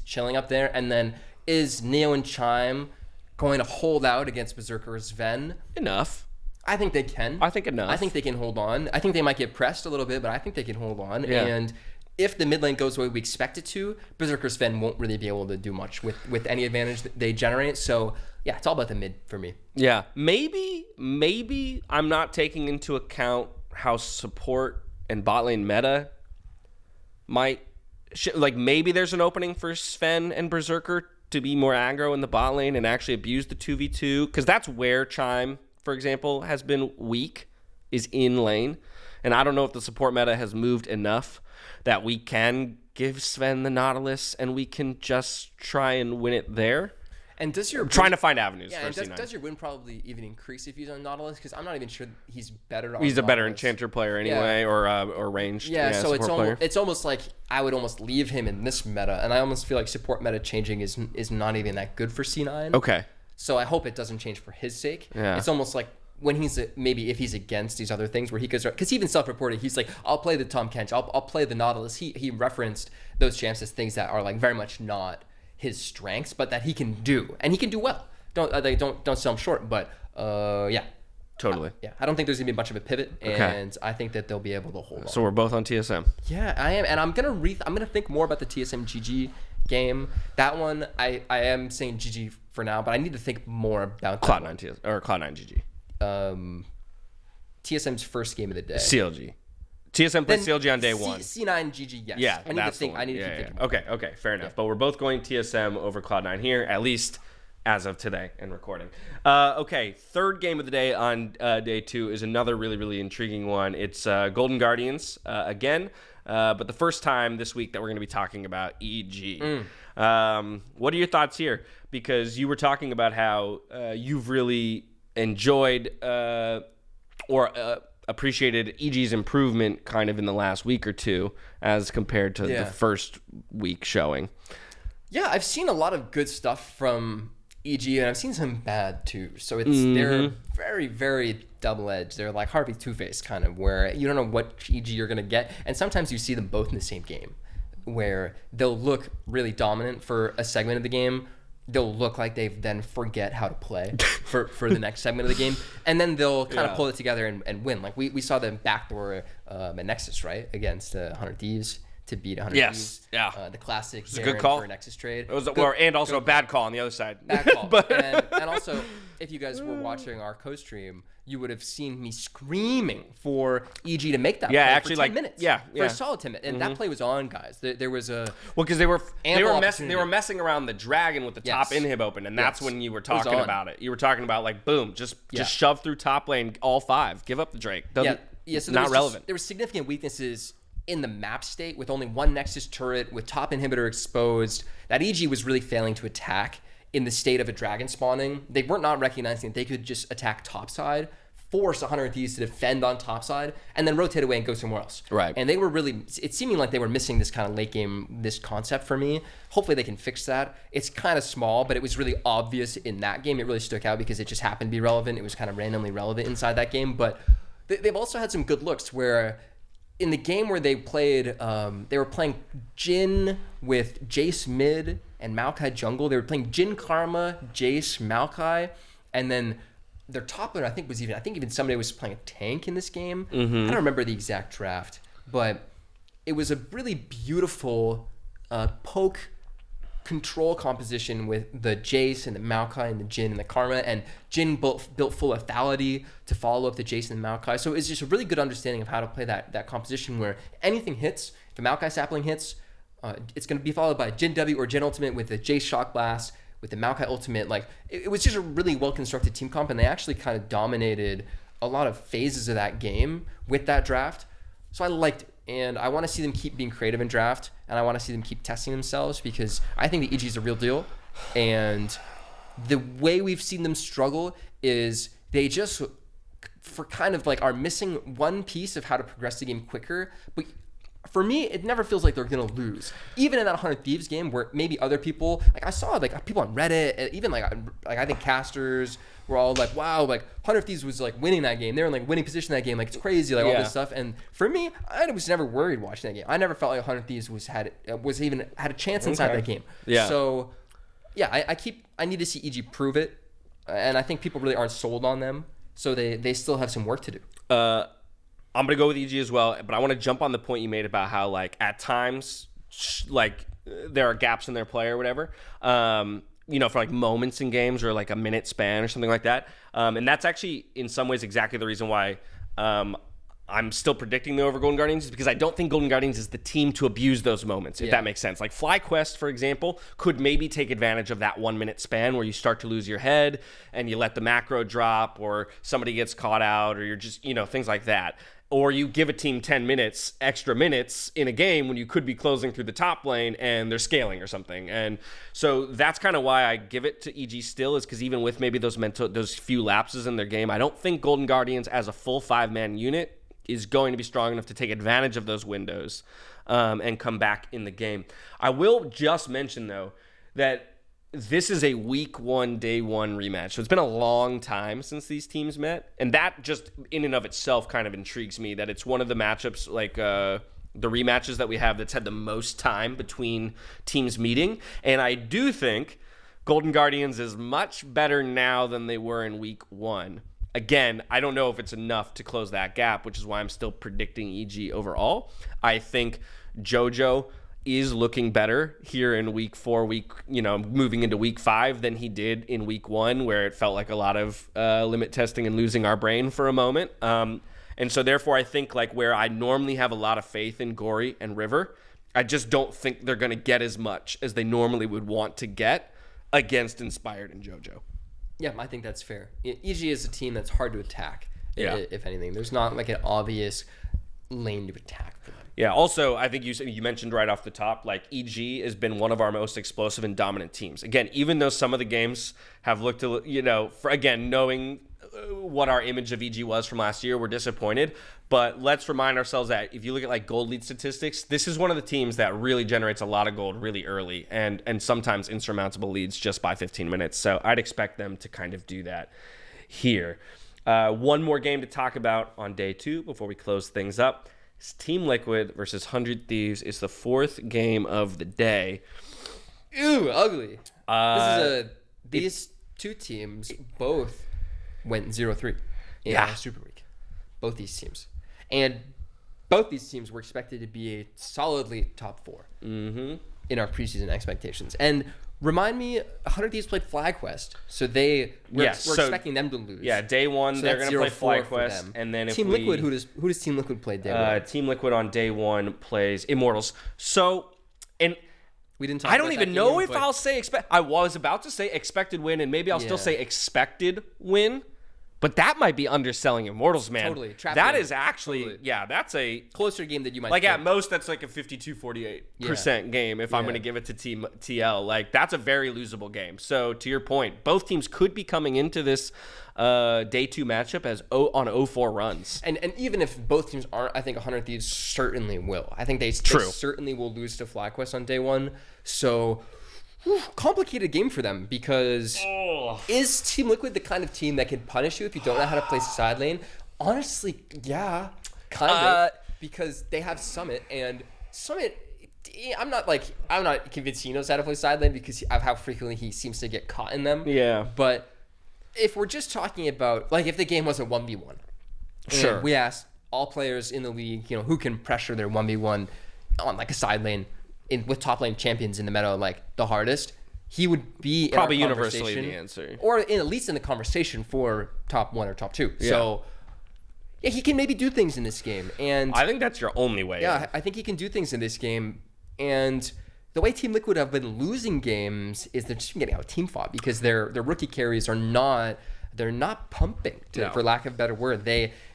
chilling up there. And then is Neo and Chime going to hold out against Berserker Sven?
Enough.
I think they can.
I think enough.
I think they can hold on. I think they might get pressed a little bit, but I think they can hold on.
Yeah.
And if the mid lane goes the way we expect it to, Berserker Sven won't really be able to do much with any advantage that they generate. So, yeah, it's all about the mid for me.
Yeah. Maybe I'm not taking into account how support and bot lane meta might... maybe there's an opening for Sven and Berserker to be more aggro in the bot lane and actually abuse the 2v2, because that's where Chime, for example, has been weak, is in lane. And I don't know if the support meta has moved enough that we can give Sven the Nautilus and we can just try and win it there.
And does your
trying to find avenues for
and
C9.
does your win probably even increase if he's on Nautilus? Because I'm not even sure he's better on
He's a
Nautilus.
better enchanter player anyway, or ranged.
Yeah, so
player.
it's almost like I would almost leave him in this meta, and I almost feel like support meta changing is not even that good for C9.
Okay.
So I hope it doesn't change for his sake.
Yeah.
It's almost like when he's maybe if he's against these other things where he goes, because he even self-reported, he's like, I'll play the Tom Kench, I'll play the Nautilus. He referenced those champs as things that are like very much not his strengths, but that he can do, and he can do well. Don't sell him short, but yeah.
Totally.
Yeah, I don't think there's gonna be much of a pivot, and I think that they'll be able to hold on.
So we're both on TSM.
Yeah, I am, and I'm gonna think more about the TSM GG game. That one, I am saying GG for now, but I need to think more about
Cloud9 TSM or Cloud9
GG. TSM's first game of the day.
CLG. TSM plays CLG on day one.
C9 GG, yes.
Yeah,
I need to think. I need to keep thinking.
Okay, fair enough. But we're both going TSM over Cloud9 here, at least as of today and recording. Okay, third game of the day on day 2 is another really, really intriguing one. It's Golden Guardians again, but the first time this week that we're going to be talking about EG. What are your thoughts here? Because you were talking about how you've really enjoyed or appreciated EG's improvement kind of in the last week or two as compared to the first week showing.
Yeah, I've seen a lot of good stuff from EG, and I've seen some bad too. So they're very, very double-edged. They're like Harvey Two-Face kind of, where you don't know what EG you're going to get. And sometimes you see them both in the same game, where they'll look really dominant for a segment of the game. They'll look like they then forget how to play for the next segment of the game. And then they'll kind of pull it together and win. Like we saw them backdoor at Nexus, right? Against 100 Thieves to beat 100 Thieves.
Yeah.
The classic
It was a good call
for a Nexus trade.
It was and also a bad call on the other side.
Bad call. and also, if you guys were watching our co-stream, you would have seen me screaming for EG to make that play
actually,
for 10 minutes. For a solid 10 minutes. And that play was on, guys. There was a...
Well, because they were messing around the dragon with the top inhib open, and that's when you were talking about it. You were talking about, like, boom, just shove through top lane all 5. Give up the Drake.
So
not relevant.
There were significant weaknesses in the map state with only one Nexus turret, with top inhibitor exposed, that EG was really failing to attack in the state of a dragon spawning. They weren't not recognizing that they could just attack topside, force 100 Thieves to defend on topside, and then rotate away and go somewhere else.
Right.
And they were really, it's seeming like they were missing this kind of late game, this concept for me. Hopefully they can fix that. It's kind of small, but it was really obvious in that game. It really stuck out because it just happened to be relevant. It was kind of randomly relevant inside that game. But they've also had some good looks where in the game where they played, they were playing Jhin with Jace mid and Maokai jungle. They were playing Jhin Karma, Jace, Maokai, and then their top laner I think even somebody was playing a tank in this game. I don't remember the exact draft, but it was a really beautiful poke control composition with the Jace and the Maokai and the Jhin and the Karma, and Jhin built full lethality to follow up the Jace and the Maokai. So it's just a really good understanding of how to play that composition where anything hits. If a Maokai sapling hits, it's going to be followed by Jhin W or Jhin ultimate with the Jace shock blast, with the Maokai ultimate. Like it was just a really well-constructed team comp, and they actually kind of dominated a lot of phases of that game with that draft. So I liked it. And I want to see them keep being creative in draft, and I want to see them keep testing themselves, because I think the EG is a real deal. And the way we've seen them struggle is they just, for kind of like, are missing one piece of how to progress the game quicker. But for me, it never feels like they're going to lose. Even in that 100 Thieves game where maybe other people, like I saw like people on Reddit, even like I think casters were all like, wow, like 100 Thieves was like winning that game. They were in like winning position that game. Like it's crazy, like all this stuff. And for me, I was never worried watching that game. I never felt like 100 Thieves had a chance inside that game.
Yeah.
So yeah, I need to see EG prove it. And I think people really aren't sold on them. So they still have some work to do.
I'm going to go with EG as well, but I want to jump on the point you made about how, like, at times, like, there are gaps in their play or whatever, you know, for, like, moments in games or, like, a minute span or something like that. And that's actually, in some ways, exactly the reason why I'm I'm still predicting the over Golden Guardians is because I don't think Golden Guardians is the team to abuse those moments, if that makes sense. Like FlyQuest, for example, could maybe take advantage of that 1 minute span where you start to lose your head and you let the macro drop, or somebody gets caught out, or you're just, things like that. Or you give a team 10 minutes, extra minutes in a game when you could be closing through the top lane and they're scaling or something. And so that's kind of why I give it to EG still, is because even with maybe those few lapses in their game, I don't think Golden Guardians as a full 5-man unit is going to be strong enough to take advantage of those windows and come back in the game. I will just mention, though, that this is a week 1, day 1 rematch. So it's been a long time since these teams met. And that just in and of itself kind of intrigues me, that it's one of the matchups, like the rematches that we have, that's had the most time between teams meeting. And I do think Golden Guardians is much better now than they were in week 1. Again, I don't know if it's enough to close that gap, which is why I'm still predicting EG overall. I think JoJo is looking better here in week 4, moving into week 5 than he did in week 1, where it felt like a lot of limit testing and losing our brain for a moment. And so therefore, I think like where I normally have a lot of faith in Gory and River, I just don't think they're going to get as much as they normally would want to get against Inspired and JoJo.
Yeah, I think that's fair. EG is a team that's hard to attack, if anything. There's not like an obvious lane to attack for them.
Yeah, also, I think you mentioned right off the top, like EG has been one of our most explosive and dominant teams. Again, even though some of the games have looked, knowing what our image of EG was from last year, we're disappointed. But let's remind ourselves that if you look at like gold lead statistics, this is one of the teams that really generates a lot of gold really early and sometimes insurmountable leads just by 15 minutes. So I'd expect them to kind of do that here. One more game to talk about on day 2 before we close things up. It's Team Liquid versus 100 Thieves. It's the 4th game of the day.
Ew, ugly. These two teams both went 0-3 in Super Week. Both these teams. And both these teams were expected to be a solidly top 4 in our preseason expectations. And remind me, 100 Thieves played FlyQuest, so we're expecting them to lose.
Yeah, day 1 so they're going to play FlyQuest, and then
Team Liquid, who does Team Liquid play day 1?
Team Liquid on day 1 plays Immortals. So, and
we didn't talk
I don't even know if I'll say I was about to say expected win, and maybe I'll still say expected win. But that might be underselling Immortals, man.
Totally.
That is actually, that's a
closer game that you might
like
think.
At most, that's like a 52-48% game if I'm going to give it to Team TL. Like, that's a very losable game. So, to your point, both teams could be coming into this day 2 matchup as on 0-4 runs.
And even if both teams aren't, I think 100 Thieves certainly will. I think they certainly will lose to FlyQuest on day 1. So, complicated game for them because is Team Liquid the kind of team that can punish you if you don't know how to play side lane? Honestly, yeah, kind of, because they have Summit, and Summit, I'm not convinced he knows how to play side lane because of how frequently he seems to get caught in them.
Yeah.
But if we're just talking about, like, if the game was a 1v1,
sure,
we asked all players in the league, who can pressure their 1v1 on like a side lane, with top lane champions in the meta, like the hardest, he would be
probably universally the answer,
or at least in the conversation for top 1 or top 2. Yeah. So, yeah, he can maybe do things in this game, and
I think that's your only way.
Yeah, I think he can do things in this game, and the way Team Liquid have been losing games is they're just getting out team fought because their rookie carries are not. They're not pumping, for lack of a better word.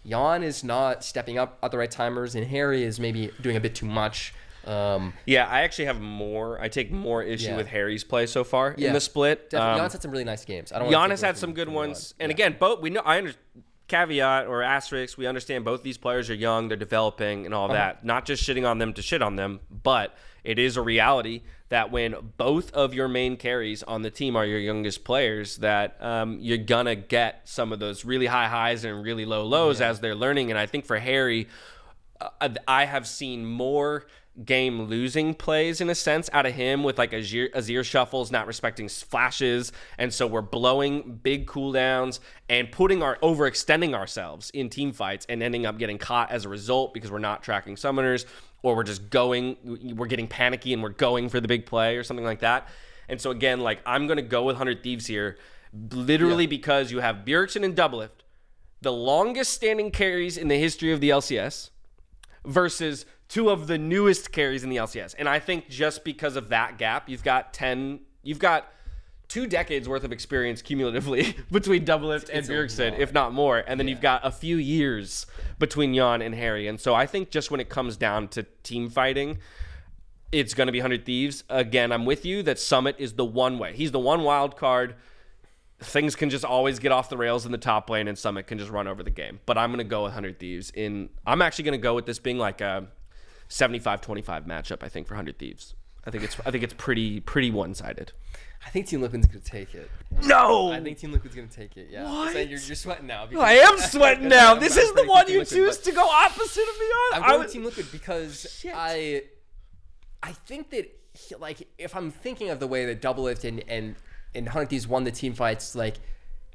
Jan is not stepping up at the right timers, and Harry is maybe doing a bit too much.
I actually have I take more issue with Harry's play so far in the split.
Jan's had some really nice games.
Jan has had some good ones. And again, both we know. I understand. Caveat or asterisk, we understand both these players are young, they're developing and all that. Not just shitting on them to shit on them, but it is a reality that when both of your main carries on the team are your youngest players, that you're gonna get some of those really high highs and really low lows as they're learning. And I think for Harry, I have seen more game losing plays in a sense out of him with like Azir shuffles, not respecting flashes, and so we're blowing big cooldowns and overextending ourselves in team fights and ending up getting caught as a result because we're not tracking summoners, or we're getting panicky and we're going for the big play or something like that. And so again, like, I'm gonna go with 100 Thieves here literally because you have Bjergsen and Doublelift the longest standing carries in the history of the LCS versus two of the newest carries in the LCS. And I think just because of that gap, you've got 2 decades worth of experience cumulatively between Doublelift and Bjergsen, if not more. And then you've got a few years between Jan and Harry. And so I think just when it comes down to team fighting, it's going to be 100 Thieves. Again, I'm with you that Summit is the one way. He's the one wild card. Things can just always get off the rails in the top lane, and Summit can just run over the game. But I'm going to go with 100 Thieves. I'm actually going to go with this being like a 75-25 matchup, I think, for 100 Thieves. I think it's pretty one-sided.
I think Team Liquid's going to take it.
No!
I think Team Liquid's going to take it, yeah.
What?
So you're sweating now.
I am sweating now. This is the one you choose to go opposite of me on?
I'm going with Team Liquid because I think that, like, if I'm thinking of the way that Doublelift and 100 Thieves won the team fights, like,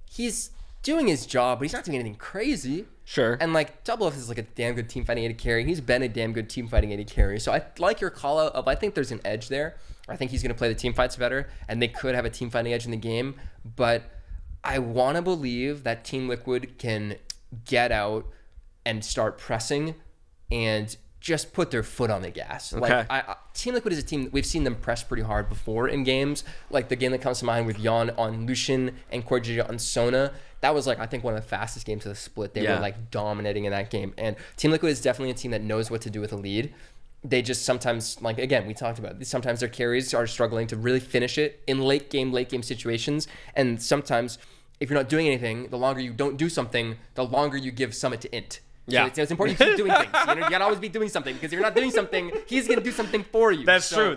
he's doing his job, but he's not doing anything crazy.
Sure.
And, like, Doublelift is, like, a damn good team fighting AD carry. He's been a damn good team fighting AD carry. So I like your call out of, I think there's an edge there. I think he's going to play the team fights better, and they could have a team fighting edge in the game. But I want to believe that Team Liquid can get out and start pressing and just put their foot on the gas.
Okay.
Like, Team Liquid is a team, we've seen them press pretty hard before in games. Like the game that comes to mind with Jan on Lucian and Corjija on Sona. That was, like, I think one of the fastest games of the split. They were, like, dominating in that game. And Team Liquid is definitely a team that knows what to do with a lead. They just sometimes, like, again, we talked about it. Sometimes their carries are struggling to really finish it in late game situations. And sometimes, if you're not doing anything, the longer you don't do something, the longer you give Summit to int.
Yeah.
So it's important you keep doing things. You gotta always be doing something, because if you're not doing something, he's gonna do something for you.
That's true,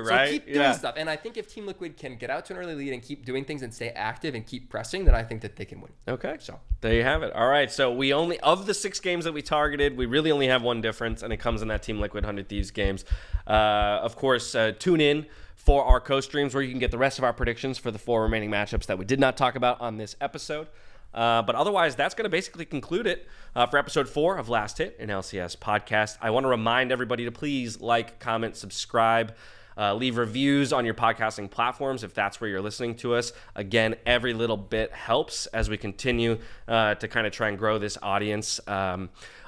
right?
So keep doing stuff. And I think if Team Liquid can get out to an early lead and keep doing things and stay active and keep pressing, then I think that they can win.
Okay, so there you have it. All right, so we only, of the 6 games that we targeted, we really only have one difference, and it comes in that Team Liquid 100 Thieves games. Of course, tune in for our co-streams where you can get the rest of our predictions for the 4 remaining matchups that we did not talk about on this episode. But otherwise, that's going to basically conclude it for episode 4 of Last Hit, an LCS podcast. I want to remind everybody to please like, comment, subscribe, leave reviews on your podcasting platforms if that's where you're listening to us. Again, every little bit helps as we continue to kind of try and grow this audience.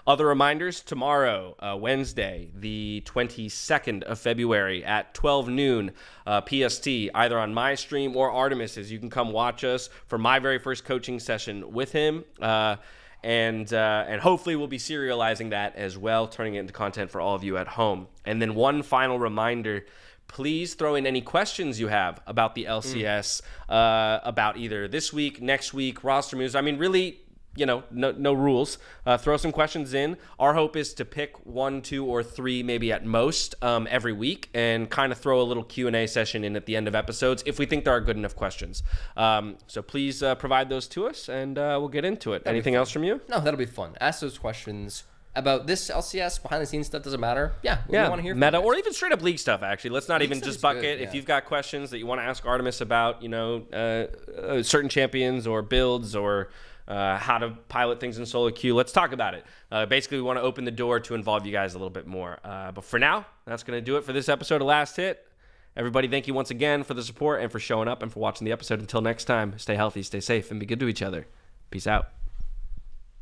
Other reminders, tomorrow, Wednesday, the 22nd of February at 12 noon PST, either on my stream or Artemis's. You can come watch us for my very first coaching session with him. And hopefully we'll be serializing that as well, turning it into content for all of you at home. And then one final reminder, please throw in any questions you have about the LCS, about either this week, next week, roster moves. I mean, really, no rules. Throw some questions in. Our hope is to pick 1, 2, or 3, maybe at most, every week, and kind of throw a little Q&A session in at the end of episodes if we think there are good enough questions. So please provide those to us, and we'll get into it. Anything else from you?
No, that'll be fun. Ask those questions about this LCS, behind the scenes stuff, doesn't matter. Yeah, we want to hear from
meta, or even straight up league stuff, actually. Let's not even just bucket.
Good,
If you've got questions that you want to ask Artemis about, certain champions or builds or how to pilot things in solo queue, let's talk about it. Basically, we want to open the door to involve you guys a little bit more. But for now, that's going to do it for this episode of Last Hit. Everybody, thank you once again for the support and for showing up and for watching the episode. Until next time, stay healthy, stay safe, and be good to each other. Peace out.